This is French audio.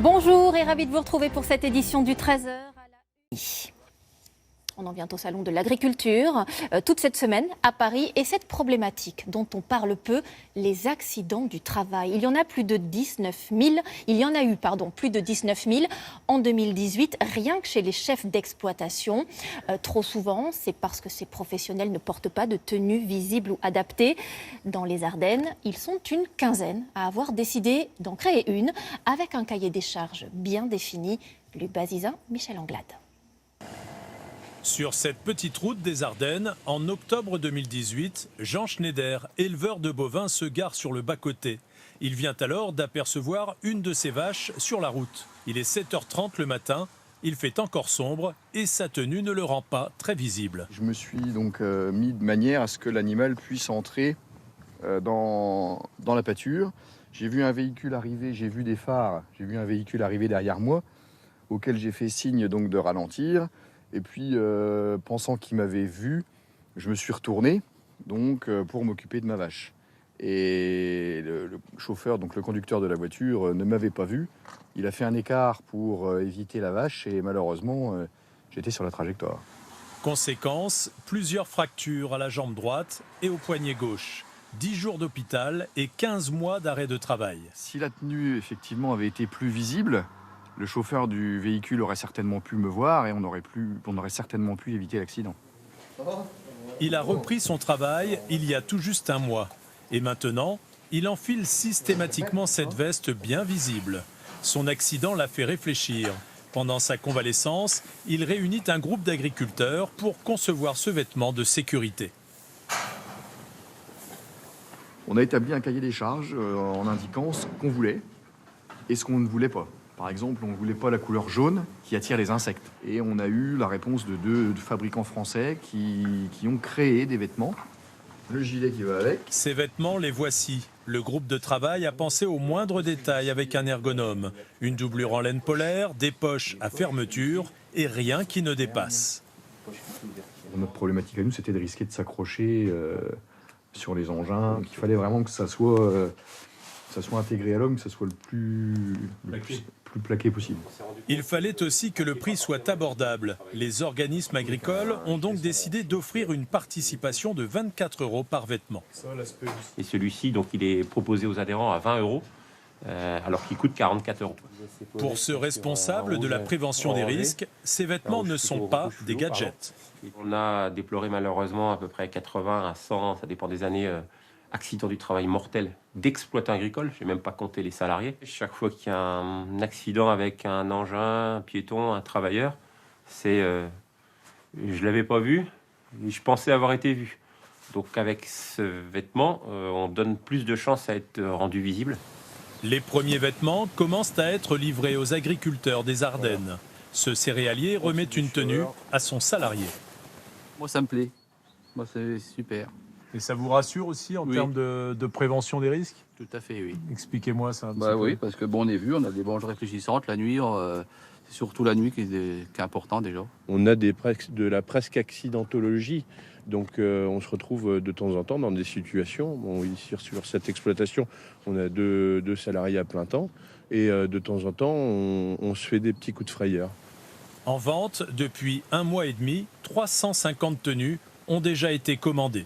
Bonjour et ravi de vous retrouver pour cette édition du 13h à la UNI. On en vient au salon de l'agriculture, toute cette semaine à Paris. Et cette problématique dont on parle peu, les accidents du travail. Il y en a plus de 19 000, plus de 19 000 en 2018, rien que chez les chefs d'exploitation. Trop souvent, c'est parce que ces professionnels ne portent pas de tenue visible ou adaptée. Dans les Ardennes, ils sont une quinzaine à avoir décidé d'en créer une, avec un cahier des charges bien défini. Luc Bazizin, Michel Anglade. Sur cette petite route des Ardennes, en octobre 2018, Jean Schneider, éleveur de bovins, se gare sur le bas-côté. Il vient alors d'apercevoir une de ses vaches sur la route. Il est 7h30 le matin, il fait encore sombre et sa tenue ne le rend pas très visible. Je me suis donc mis de manière à ce que l'animal puisse entrer dans la pâture. J'ai vu un véhicule arriver, j'ai vu des phares, j'ai vu un véhicule arriver derrière moi, auquel j'ai fait signe donc de ralentir. Et puis, pensant qu'il m'avait vu, je me suis retourné donc, pour m'occuper de ma vache. Et le chauffeur, donc le conducteur de la voiture, ne m'avait pas vu. Il a fait un écart pour éviter la vache et malheureusement, j'étais sur la trajectoire. Conséquence, plusieurs fractures à la jambe droite et au poignet gauche. 10 jours d'hôpital et 15 mois d'arrêt de travail. Si la tenue, effectivement, avait été plus visible, le chauffeur du véhicule aurait certainement pu me voir et on aurait certainement pu éviter l'accident. Il a repris son travail il y a tout juste un mois. Et maintenant, il enfile systématiquement cette veste bien visible. Son accident l'a fait réfléchir. Pendant sa convalescence, il réunit un groupe d'agriculteurs pour concevoir ce vêtement de sécurité. On a établi un cahier des charges en indiquant ce qu'on voulait et ce qu'on ne voulait pas. Par exemple, on ne voulait pas la couleur jaune qui attire les insectes. Et on a eu la réponse de deux fabricants français qui ont créé des vêtements. Le gilet qui va avec. Ces vêtements, les voici. Le groupe de travail a pensé aux moindres détails avec un ergonome. Une doublure en laine polaire, des poches à fermeture et rien qui ne dépasse. Notre problématique à nous, c'était de risquer de s'accrocher sur les engins. Il fallait vraiment que ça soit intégré à l'homme, que ça soit le plus plaqué possible. Il fallait aussi que le prix soit abordable. Les organismes agricoles ont donc décidé d'offrir une participation de 24 € par vêtement. Et celui-ci, donc, il est proposé aux adhérents à 20 €, alors qu'il coûte 44 €. Pour ce responsable de la prévention des risques, ces vêtements ne sont pas des gadgets. On a déploré malheureusement à peu près 80 à 100, ça dépend des années, accidents du travail mortels d'exploitants agricoles. Je n'ai même pas compté les salariés. Chaque fois qu'il y a un accident avec un engin, un piéton, un travailleur, je ne l'avais pas vu et je pensais avoir été vu. Donc avec ce vêtement, on donne plus de chances à être rendu visible. Les premiers vêtements commencent à être livrés aux agriculteurs des Ardennes. Ce céréalier remet une tenue à son salarié. Moi, ça me plaît. Moi, c'est super. Et ça vous rassure aussi en termes de prévention des risques? Tout à fait, oui. Expliquez-moi ça un petit Bah peu. Oui, parce que bon, on est vu, on a des branches réfléchissantes la nuit. C'est surtout la nuit qui est important déjà. On a de la presque accidentologie. Donc on se retrouve de temps en temps dans des situations. Bon, ici sur cette exploitation, on a deux salariés à plein temps. Et de temps en temps, on se fait des petits coups de frayeur. En vente, depuis 1 mois et demi, 350 tenues ont déjà été commandées.